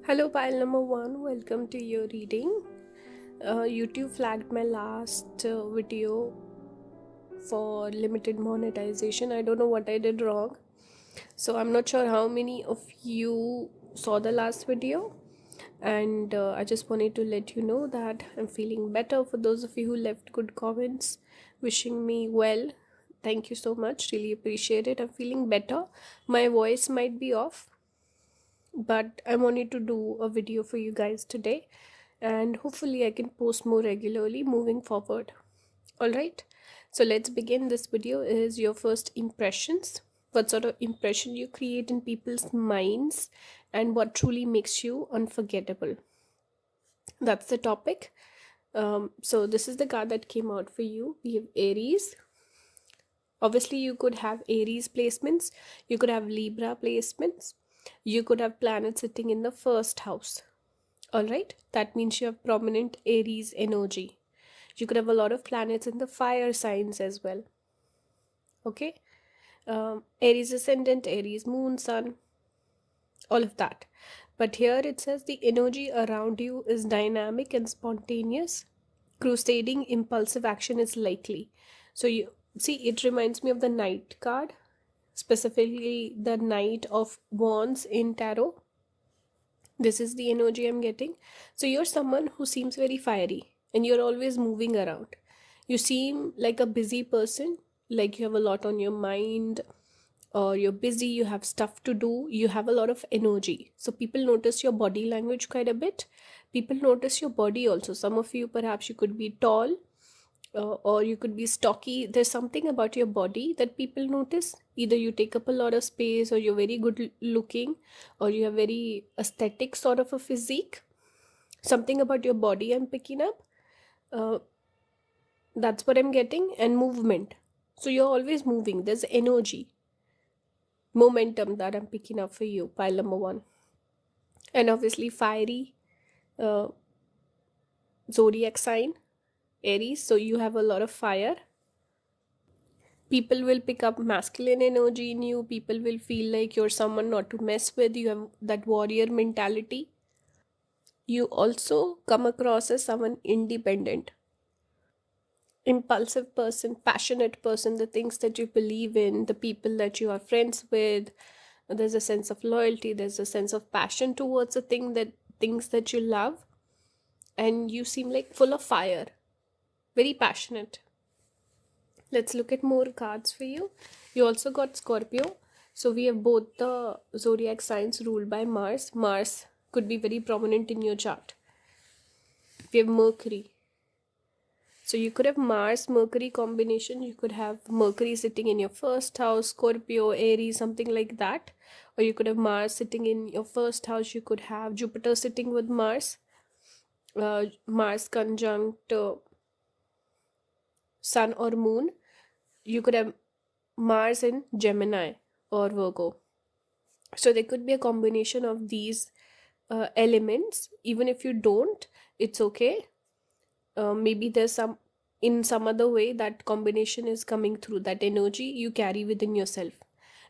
Hello, pile number one. Welcome to your reading. YouTube flagged my last video for limited monetization. I don't know what I did wrong. So, I'm not sure how many of you saw the last video. And I just wanted to let you know that I'm feeling better. For those of you who left good comments wishing me well, thank you so much. Really appreciate it. I'm feeling better. My voice might be off, but I wanted to do a video for you guys today, and hopefully I can post more regularly moving forward. All right, so let's begin. This video is your first impressions. What sort of impression you create in people's minds, and what truly makes you unforgettable. That's the topic. So this is the card that came out for you. We have Aries. Obviously, you could have Aries placements, you could have Libra placements, you could have planets sitting in the first house. All right, that means you have prominent Aries energy. You could have a lot of planets in the fire signs as well. Okay, Aries ascendant, Aries moon, sun, all of that. But here it says the energy around you is dynamic and spontaneous. Crusading, impulsive action is likely. So you see, it reminds me of the Knight card, specifically the Knight of Wands in tarot. This is the energy I'm getting. So you're someone who seems very fiery and you're always moving around. You seem like a busy person, like you have a lot on your mind, or you're busy, you have stuff to do, you have a lot of energy. So people notice your body language quite a bit. People notice your body also. Some of you, perhaps you could be tall, or you could be stocky. There's something about your body that people notice. Either you take up a lot of space, or you're very good looking, or you have very aesthetic sort of a physique. Something about your body I'm picking up. uh, that's what I'm getting. And movement. So you're always moving. There's energy, momentum that I'm picking up for you, pile number one. And obviously fiery, uh, zodiac sign Aries, so you have a lot of fire. People will pick up masculine energy in you. People will feel like you're someone not to mess with. You have that warrior mentality. You also come across as someone independent, impulsive person, passionate person. The things that you believe in, the people that you are friends with, there's a sense of loyalty, there's a sense of passion towards the things that you love. And you seem like full of fire, very passionate. Let's look at more cards for you. You also got Scorpio. So we have both the zodiac signs ruled by Mars. Mars could be very prominent in your chart. We have Mercury. So you could have Mars Mercury combination. You could have Mercury sitting in your first house, Scorpio, Aries, something like that. Or you could have Mars sitting in your first house. You could have Jupiter sitting with Mars. Mars conjunct Sun or Moon. You could have Mars in Gemini or Virgo. So there could be a combination of these elements. Even if you don't, it's okay. Maybe there's in some other way that combination is coming through, that energy you carry within yourself.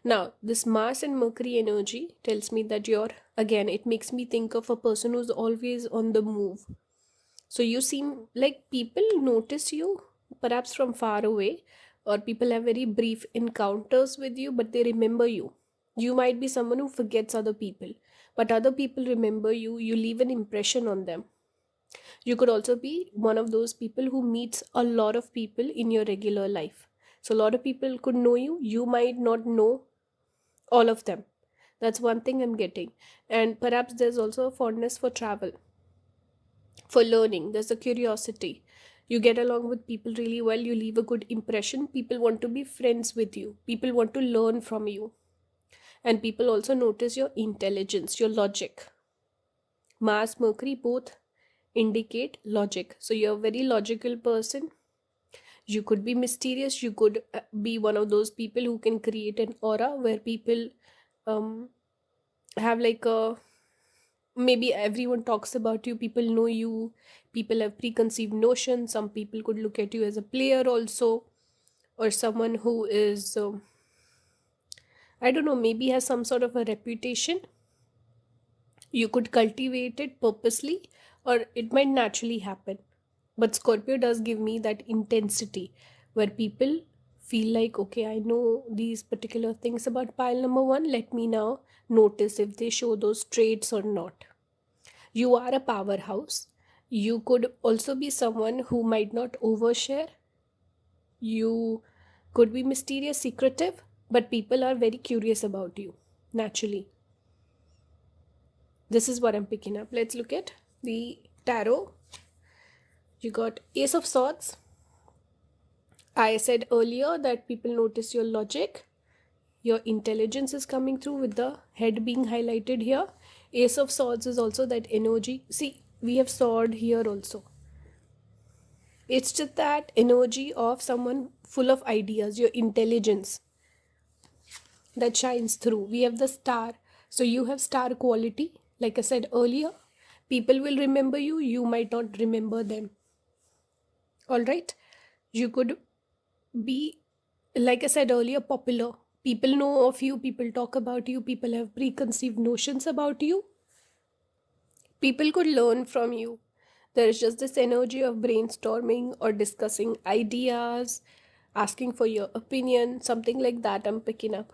Now this Mars and Mercury energy tells me that you're, again, it makes me think of a person who's always on the move. So you seem like people notice you perhaps from far away, or people have very brief encounters with you, but they remember you. You might be someone who forgets other people, but other people remember you. You leave an impression on them. You could also be one of those people who meets a lot of people in your regular life. So a lot of people could know you. You might not know all of them. That's one thing I'm getting. And perhaps there's also a fondness for travel, for learning. There's a curiosity. You get along with people really well. You leave a good impression. People want to be friends with you. People want to learn from you. And people also notice your intelligence, your logic. Mars, Mercury both indicate logic. So you're a very logical person. You could be mysterious. You could be one of those people who can create an aura where people um, have like a, maybe everyone talks about you, people know you, people have preconceived notions. Some people could look at you as a player also, or someone who is I don't know, maybe has some sort of a reputation. You could cultivate it purposely, or it might naturally happen. But Scorpio does give me that intensity where people feel like, okay, I know these particular things about pile number one. Let me now notice if they show those traits or not. You are a powerhouse. You could also be someone who might not overshare. You could be mysterious, secretive, but people are very curious about you naturally. This is what I'm picking up. Let's look at the tarot. You got Ace of Swords. I said earlier that people notice your logic, your intelligence is coming through with the head being highlighted here. Ace of Swords is also that energy. See, we have sword here also. It's just that energy of someone full of ideas, your intelligence that shines through. We have the star. So you have star quality. Like I said earlier, people will remember you, you might not remember them. All right. You could be, like I said earlier, popular. People know of you, people talk about you, people have preconceived notions about you. People could learn from you. There is just this energy of brainstorming or discussing ideas, asking for your opinion, something like that I'm picking up.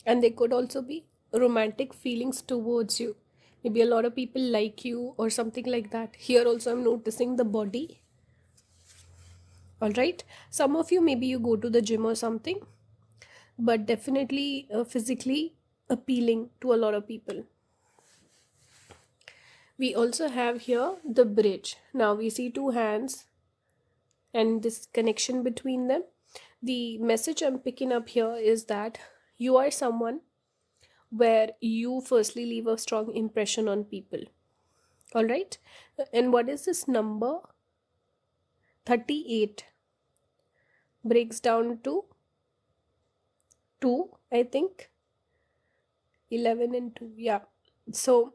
And there could also be romantic feelings towards you. Maybe a lot of people like you or something like that. Here also I'm noticing the body. All right. Some of you, maybe you go to the gym or something, but definitely physically appealing to a lot of people. We also have here the bridge. Now we see two hands and this connection between them. The message I'm picking up here is that you are someone where you firstly leave a strong impression on people. All right. And what is this number? 38 breaks down to 2, I think. 11 and 2. Yeah. So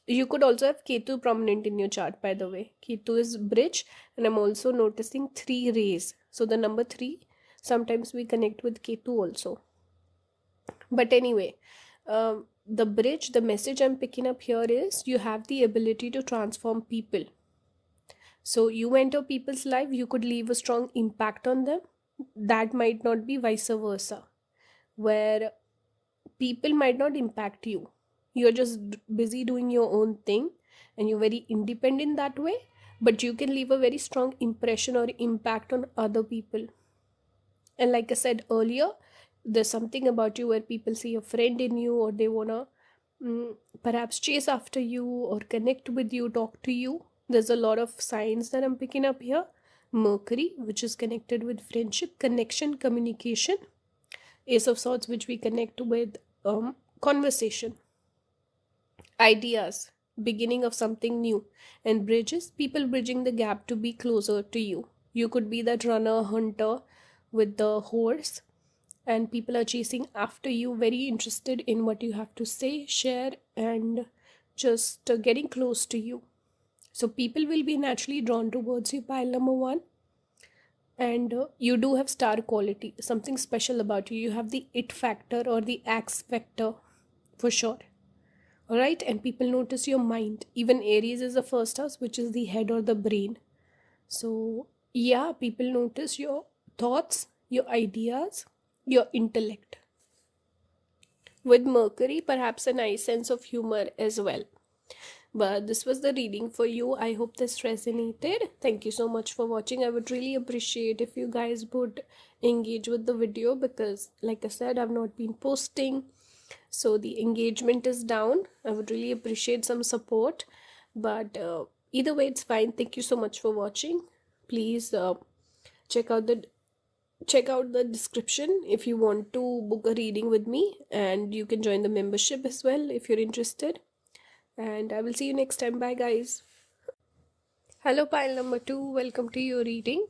you could also have Ketu prominent in your chart, by the way. Ketu is bridge, and I'm also noticing 3 rays. So the number 3, sometimes we connect with Ketu also. But anyway, the bridge, the message I'm picking up here is you have the ability to transform people. So you enter people's life, you could leave a strong impact on them. That might not be vice versa, where people might not impact you. You're just busy doing your own thing and you're very independent that way, but you can leave a very strong impression or impact on other people. And like I said earlier, there's something about you where people see a friend in you, or they wanna perhaps chase after you or connect with you, talk to you. There's a lot of signs that I'm picking up here. Mercury, which is connected with friendship, connection, communication. Ace of Swords, which we connect with conversation, ideas, beginning of something new. And bridges, people bridging the gap to be closer to you. You could be that runner, hunter with the horse, and people are chasing after you, very interested in what you have to say, share, and just getting close to you. So people will be naturally drawn towards you, pile number 1. And you do have star quality, something special about you. You have the it factor or the X factor for sure. All right. And people notice your mind. Even Aries is the first house, which is the head or the brain. So yeah, people notice your thoughts, your ideas, your intellect. With Mercury, perhaps a nice sense of humor as well. But this was the reading for you. I hope this resonated. Thank you so much for watching. I would really appreciate if you guys would engage with the video, because like I said, I've not been posting, so the engagement is down. I would really appreciate some support, but either way it's fine. Thank you so much for watching. Please check out the description if you want to book a reading with me, and you can join the membership as well if you're interested. And I will see you next time. Bye, guys. Hello, pile number 2. Welcome to your reading.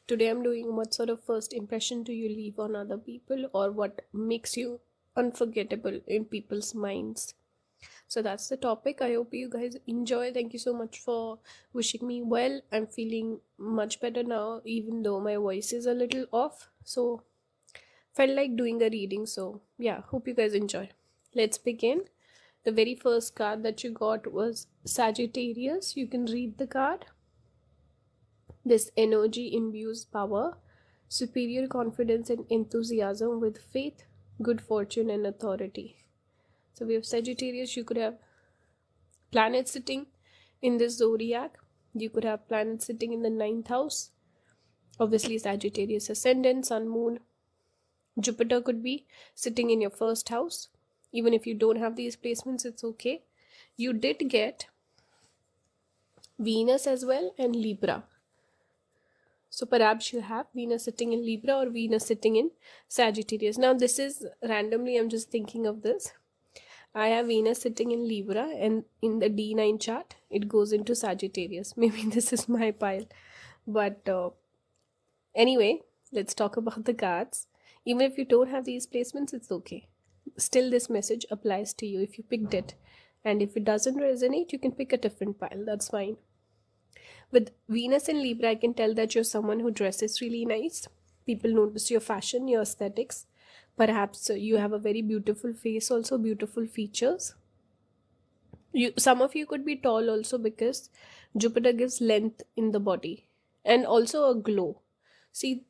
Today I'm doing what sort of first impression do you leave on other people, or what makes you unforgettable in people's minds. So that's the topic. I hope you guys enjoy. Thank you so much for wishing me well. I'm feeling much better now, even though my voice is a little off. So felt like doing a reading. So yeah, hope you guys enjoy. Let's begin. The very first card that you got was Sagittarius. You can read the card. This energy imbues power, superior confidence and enthusiasm with faith, good fortune and authority. So we have Sagittarius. You could have planets sitting in this zodiac. You could have planets sitting in the 9th house. Obviously Sagittarius ascendant, sun, moon. Jupiter could be sitting in your first house. Even if you don't have these placements, it's okay. You did get Venus as well and Libra. So perhaps you have Venus sitting in Libra or Venus sitting in Sagittarius. Now this is randomly, I'm just thinking of this. I have Venus sitting in Libra, and in the D9 chart, it goes into Sagittarius. Maybe this is my pile. But anyway, let's talk about the cards. Even if you don't have these placements, it's okay. Still, this message applies to you if you picked it. And if it doesn't resonate, you can pick a different pile. That's fine. With Venus in Libra, I can tell that you're someone who dresses really nice. People notice your fashion, your aesthetics. Perhaps you have a very beautiful face, also beautiful features. Some of you could be tall also, because Jupiter gives length in the body and also a glow. See,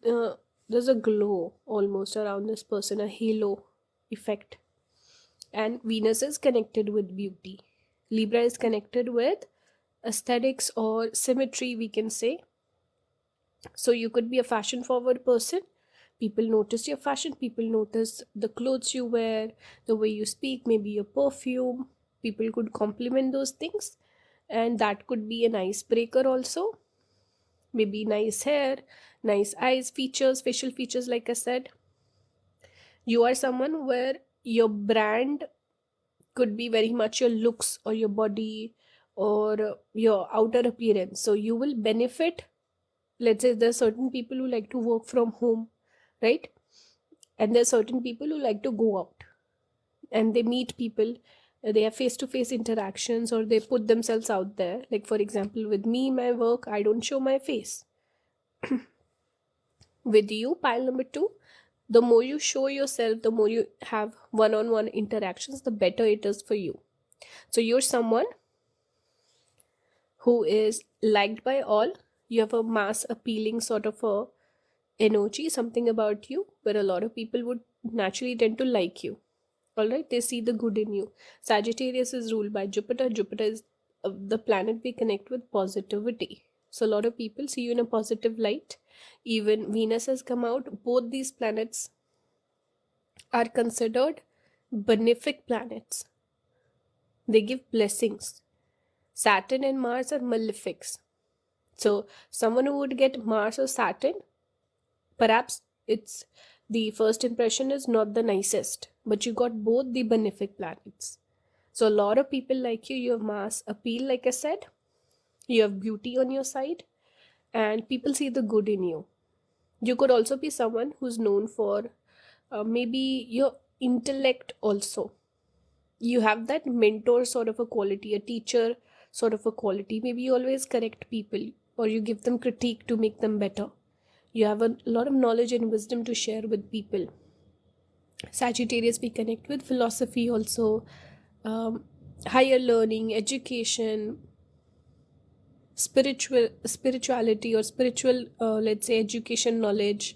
there's a glow almost around this person, a halo effect. And Venus is connected with beauty. Libra is connected with aesthetics or symmetry, we can say. So you could be a fashion forward person. People notice your fashion, people notice the clothes you wear, the way you speak, maybe your perfume. People could compliment those things, and that could be an icebreaker also. Maybe nice hair, nice eyes, features, facial features, like I said. You are someone where your brand could be very much your looks or your body or your outer appearance. So you will benefit. Let's say there are certain people who like to work from home, right? And there are certain people who like to go out and they meet people. They have face-to-face interactions, or they put themselves out there. Like, for example, with me, my work, I don't show my face. With you, pile number 2, the more you show yourself, the more you have one-on-one interactions, the better it is for you. So you're someone who is liked by all. You have a mass appealing sort of a energy, something about you where a lot of people would naturally tend to like you. All right, they see the good in you. Sagittarius is ruled by Jupiter. Jupiter is the planet we connect with positivity. So a lot of people see you in a positive light. Even Venus has come out. Both these planets are considered benefic planets. They give blessings. Saturn and Mars are malefics. So someone who would get Mars or Saturn, perhaps it's the first impression is not the nicest, but you got both the benefic planets. So a lot of people like you. You have mass appeal, like I said. You have beauty on your side, and people see the good in you. You could also be someone who's known for maybe your intellect also. You have that mentor sort of a quality, a teacher sort of a quality. Maybe you always correct people, or you give them critique to make them better. You have a lot of knowledge and wisdom to share with people. Sagittarius, we connect with philosophy also, higher learning, education, spirituality or spiritual, let's say, education, knowledge.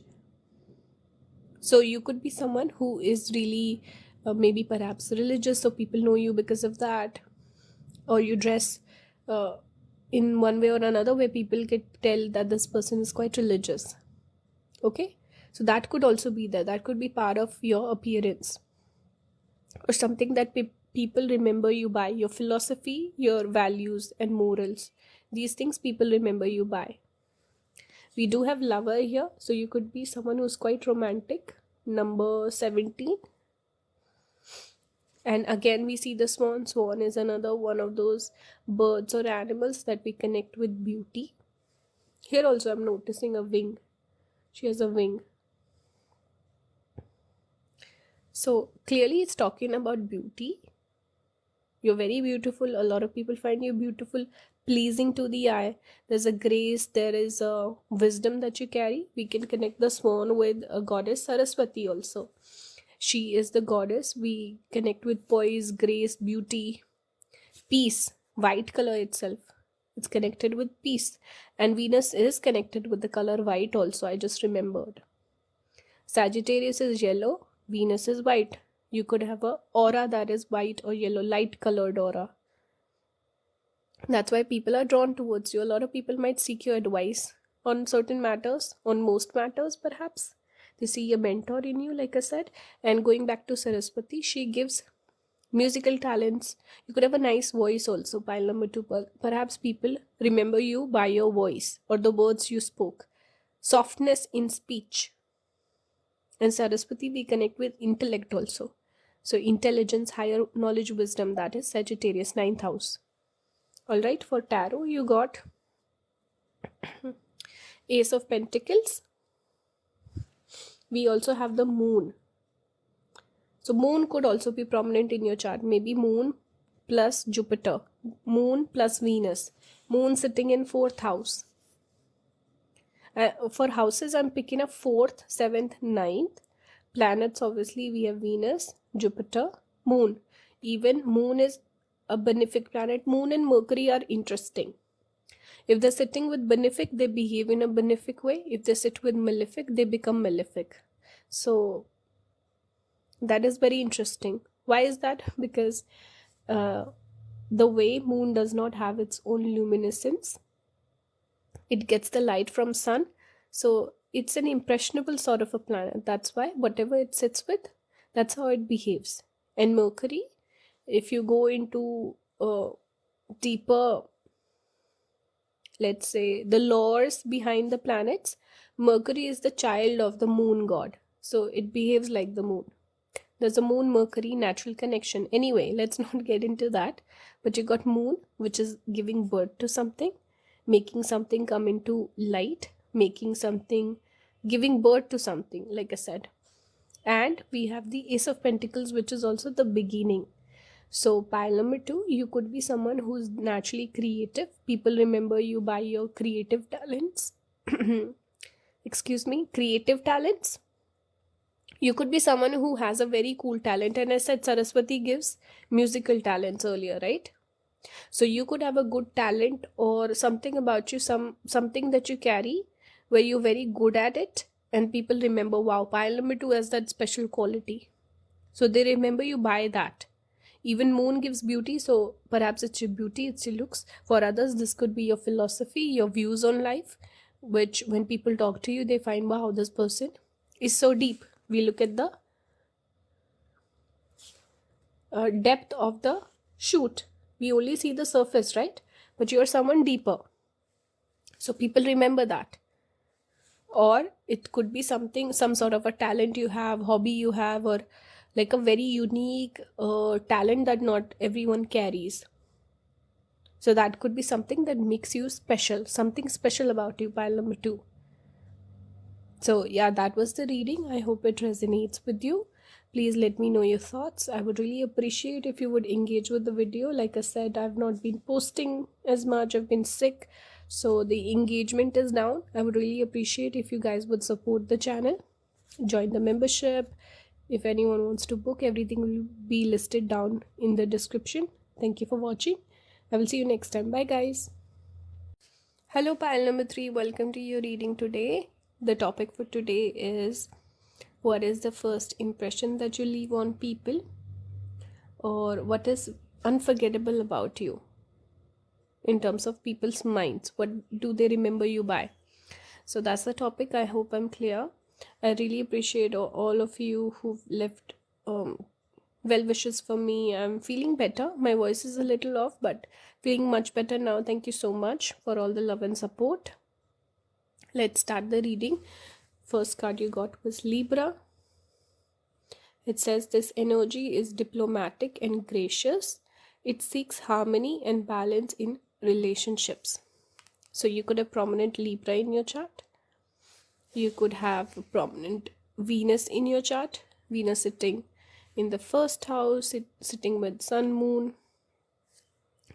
So you could be someone who is really maybe perhaps religious, so people know you because of that. Or you dress in one way or another where people can tell that this person is quite religious. Okay, so that could also be there. That could be part of your appearance, or something that people remember you by. Your philosophy, your values and morals, these things people remember you by. We do have lover here, so you could be someone who's quite romantic. Number 17. And again, we see the swan. Swan is another one of those birds or animals that we connect with beauty. Here also I'm noticing a wing. She has a wing. So clearly it's talking about beauty. You're very beautiful. A lot of people find you beautiful, pleasing to the eye. There's a grace, there is a wisdom that you carry. We can connect the swan with a goddess Saraswati also. She is the goddess. We connect with poise, grace, beauty, peace. White color itself, it's connected with peace. And Venus is connected with the color white also, I just remembered. Sagittarius is yellow, Venus is white. You could have a aura that is white or yellow, light colored aura. That's why people are drawn towards you. A lot of people might seek your advice on certain matters, on most matters perhaps. They see a mentor in you, like I said. And going back to Saraswati, she gives musical talents. You could have a nice voice also. Pile number 2, perhaps people remember you by your voice or the words you spoke. Softness in speech. And Saraswati, we connect with intellect also. So intelligence, higher knowledge, wisdom, that is Sagittarius, 9th house. Alright, for tarot, you got Ace of Pentacles. We also have the Moon. So Moon could also be prominent in your chart. Maybe Moon plus Jupiter. Moon plus Venus. Moon sitting in 4th house. For houses, I'm picking up 4th, 7th, 9th. Planets, obviously, we have Venus, Jupiter, Moon. Even Moon is a benefic planet. Moon and Mercury are interesting. If they're sitting with benefic, they behave in a benefic way. If they sit with malefic, they become malefic. So that is very interesting. Why is that? Because the way Moon does not have its own luminescence, it gets the light from sun. So it's an impressionable sort of a planet. That's why whatever it sits with, that's how it behaves. And Mercury, if you go into deeper, let's say, the lores behind the planets, Mercury is the child of the moon god. So it behaves like the moon. There's a Moon Mercury natural connection. Anyway, let's not get into that. But you got Moon, which is giving birth to something, making something come into light, making something, giving birth to something, like I said. And we have the Ace of Pentacles, which is also the beginning. So pile number 2, you could be someone who's naturally creative. People remember you by your creative talents. Excuse me, creative talents. You could be someone who has a very cool talent. And I said Saraswati gives musical talents earlier, right? So you could have a good talent or something about you, something that you carry where you're very good at it. And people remember, wow, pile number 2 has that special quality. So they remember you by that. Even Moon gives beauty, so perhaps it's your beauty, it's your looks. For others, this could be your philosophy, your views on life, which when people talk to you, they find, wow, this person is so deep. We look at the depth of the shoot. We only see the surface, right? But you're someone deeper. So people remember that. Or it could be something, some sort of a talent you have, hobby you have, or like a very unique talent that not everyone carries. So that could be something that makes you special, something special about you, pile number 2. So yeah, that was the reading. I hope it resonates with you. Please let me know your thoughts. I would really appreciate if you would engage with the video. Like I said, I've not been posting as much. I've been sick, so the engagement is down. I would really appreciate if you guys would support the channel. Join the membership. If anyone wants to book, everything will be listed down in the description. Thank you for watching. I will see you next time. Bye guys. Hello pile number 3. Welcome to your reading today. The topic for today is, what is the first impression that you leave on people, or what is unforgettable about you in terms of people's minds? What do they remember you by? So that's the topic. I hope I'm clear. I really appreciate all of you who've left well wishes for me. I'm feeling better. My voice is a little off, but feeling much better now. Thank you so much for all the love and support. Let's start the reading. First card you got was Libra. It says this energy is diplomatic and gracious. It seeks harmony and balance in relationships. So you could have prominent Libra in your chart. You could have prominent Venus in your chart. Venus sitting in the 1st house, sitting with Sun, Moon,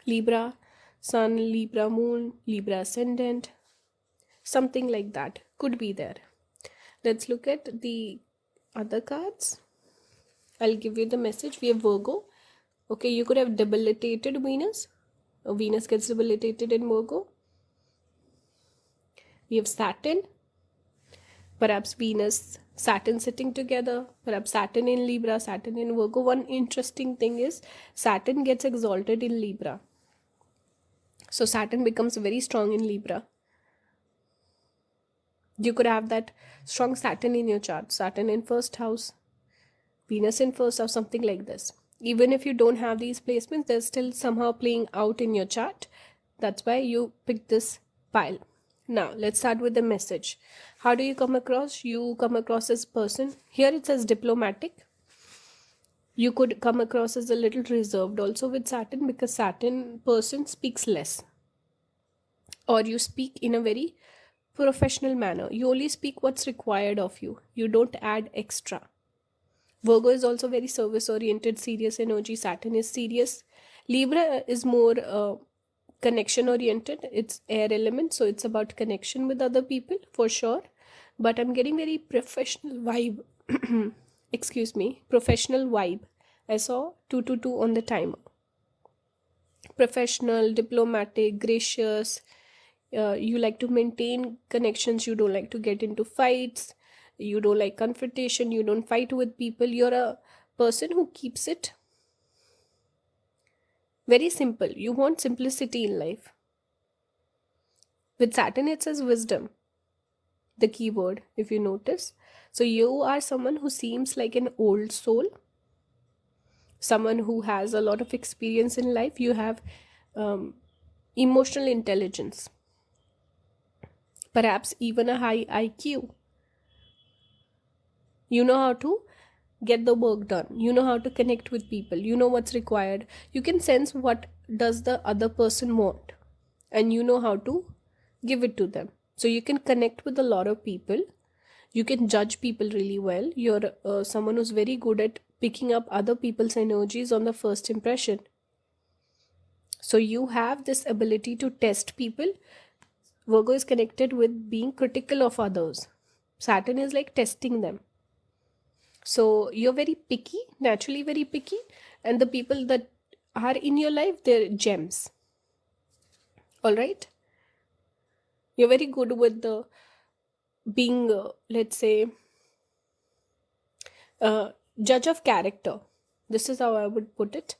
Libra, Sun, Libra, Moon, Libra ascendant. Something like that could be there. Let's look at the other cards. I'll give you the message. We have Virgo. Okay, you could have debilitated Venus. Venus gets debilitated in Virgo. We have Saturn. Perhaps Venus, Saturn sitting together. Perhaps Saturn in Libra, Saturn in Virgo. One interesting thing is Saturn gets exalted in Libra. So Saturn becomes very strong in Libra. You could have that strong Saturn in your chart. Saturn in first house, Venus in first house, something like this. Even if you don't have these placements, they're still somehow playing out in your chart. That's why you pick this pile. Now, let's start with the message. How do you come across? You come across as person. Here it says diplomatic. You could come across as a little reserved also with Saturn, because Saturn person speaks less. Or you speak in a very professional manner. You only speak what's required of you. You don't add extra. Virgo is also very service oriented, serious energy. Saturn is serious. Libra is more connection oriented. It's air element, so it's about connection with other people for sure. But I'm getting very professional vibe. Excuse me, professional vibe. I saw 222 on the timer. Professional, diplomatic, gracious. You like to maintain connections. You don't like to get into fights. You don't like confrontation. You don't fight with people. You're a person who keeps it very simple. You want simplicity in life. With Saturn, it says wisdom, the keyword, if you notice. So you are someone who seems like an old soul, someone who has a lot of experience in life. You have emotional intelligence, perhaps even a high IQ. You know how to get the work done. You know how to connect with people. You know what's required. You can sense what does the other person want, and you know how to give it to them. So you can connect with a lot of people. You can judge people really well. You're someone who's very good at picking up other people's energies on the first impression. So you have this ability to test people. Virgo is connected with being critical of others. Saturn is like testing them. So you're very picky, naturally very picky, and the people that are in your life, they're gems. All right? You're very good with the being, let's say, judge of character. This is how I would put it.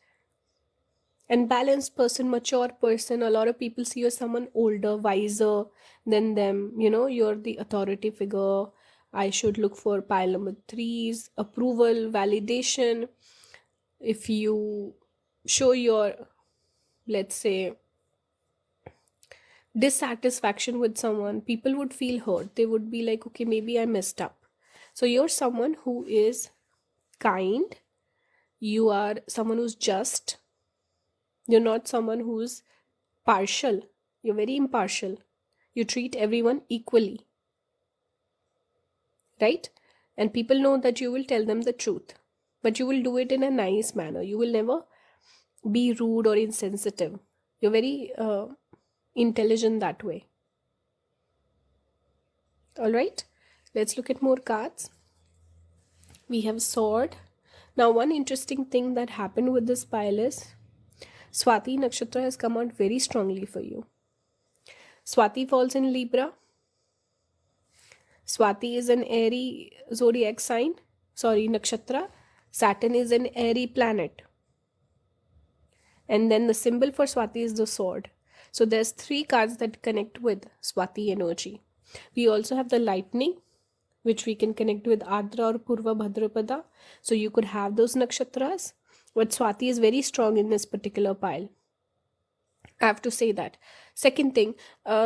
And balanced person, mature person. A lot of people see you as someone older, wiser than them. You know, you're the authority figure. I should look for pile number 3's approval, validation. If you show your, let's say, dissatisfaction with someone, people would feel hurt. They would be like, okay, maybe I messed up. So you're someone who is kind. You are someone who's just. You're not someone who's partial. You're very impartial. You treat everyone equally. Right? And people know that you will tell them the truth. But you will do it in a nice manner. You will never be rude or insensitive. You're very intelligent that way. Alright? Let's look at more cards. We have Sword. Now, one interesting thing that happened with this pile is Swati Nakshatra has come out very strongly for you. Swati falls in Libra. Swati is an airy zodiac sign. Nakshatra. Saturn is an airy planet. And then the symbol for Swati is the sword. So there's 3 cards that connect with Swati energy. We also have the lightning, which we can connect with Ardra or Purva Bhadrapada. So you could have those nakshatras. But Swati is very strong in this particular pile. I have to say that. Second thing,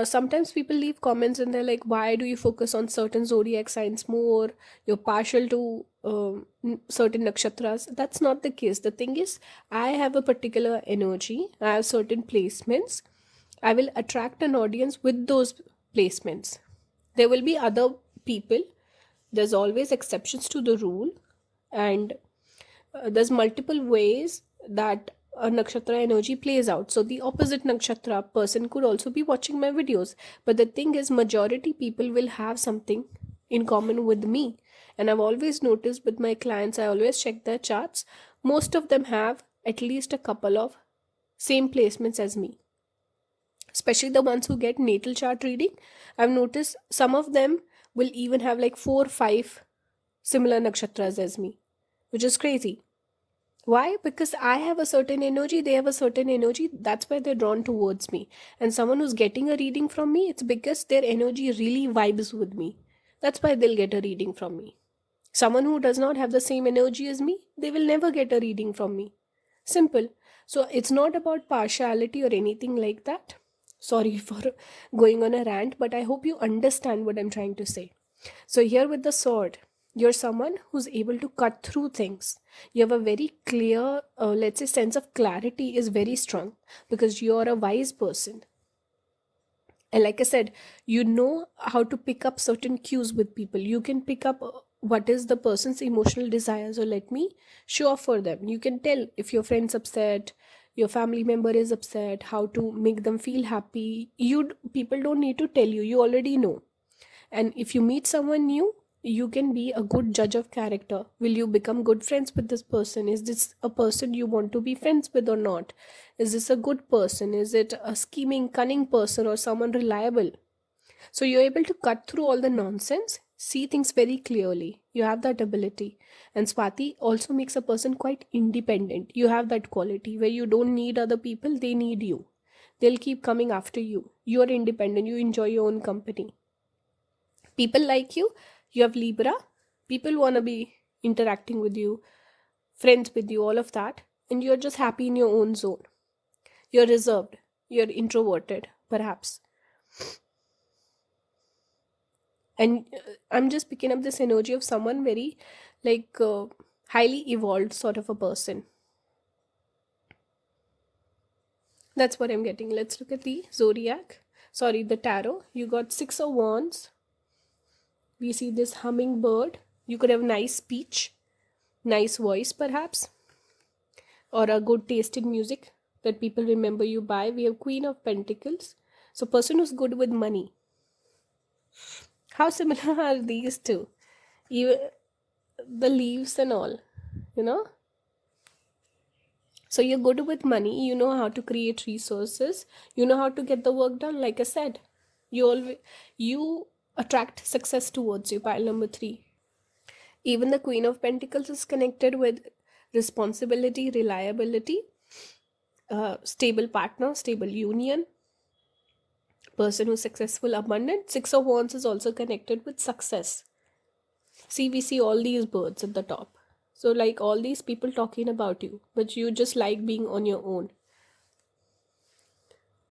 sometimes people leave comments and they're like, why do you focus on certain zodiac signs more? You're partial to certain nakshatras. That's not the case. The thing is, I have a particular energy. I have certain placements. I will attract an audience with those placements. There will be other people. There's always exceptions to the rule. And there's multiple ways that a nakshatra energy plays out. So the opposite nakshatra person could also be watching my videos. But the thing is, majority people will have something in common with me. And I've always noticed with my clients, I always check their charts. Most of them have at least a couple of same placements as me, especially the ones who get natal chart reading. I've noticed some of them will even have like 4 or 5 similar nakshatras as me, which is crazy. Why? Because I have a certain energy, they have a certain energy. That's why they're drawn towards me. And someone who's getting a reading from me, it's because their energy really vibes with me. That's why they'll get a reading from me. Someone who does not have the same energy as me, they will never get a reading from me. Simple. So it's not about partiality or anything like that. Sorry for going on a rant, but I hope you understand what I'm trying to say. So here with the sword, you're someone who's able to cut through things. You have a very clear, let's say, sense of clarity is very strong because you're a wise person. And like I said, you know how to pick up certain cues with people. You can pick up what is the person's emotional desires, or let me show off for them. You can tell if your friend's upset, your family member is upset, how to make them feel happy. People don't need to tell you. You already know. And if you meet someone new, you can be a good judge of character. Will you become good friends with this person? Is this a person you want to be friends with or not? Is this a good person? Is it a scheming, cunning person or someone reliable? So you're able to cut through all the nonsense, see things very clearly. You have that ability. And Swati also makes a person quite independent. You have that quality where you don't need other people, they need you. They'll keep coming after you. You're independent, you enjoy your own company. People like you. You have Libra. People want to be interacting with you, friends with you, all of that. And you're just happy in your own zone. You're reserved. You're introverted, perhaps. And I'm just picking up this energy of someone very highly evolved sort of a person. That's what I'm getting. Let's look at the zodiac. Sorry, the tarot. You got 6 of Wands. We see this hummingbird. You could have nice speech, nice voice perhaps, or a good taste in music that people remember you by. We have Queen of Pentacles. So person who's good with money. How similar are these two? Even the leaves and all, you know? So you're good with money, you know how to create resources, you know how to get the work done. Like I said, you attract success towards you. Pile number 3. Even the Queen of Pentacles is connected with responsibility, reliability, stable partner, stable union, person who's successful, abundant. 6 of Wands is also connected with success. See, we see all these birds at the top. So like all these people talking about you, but you just like being on your own.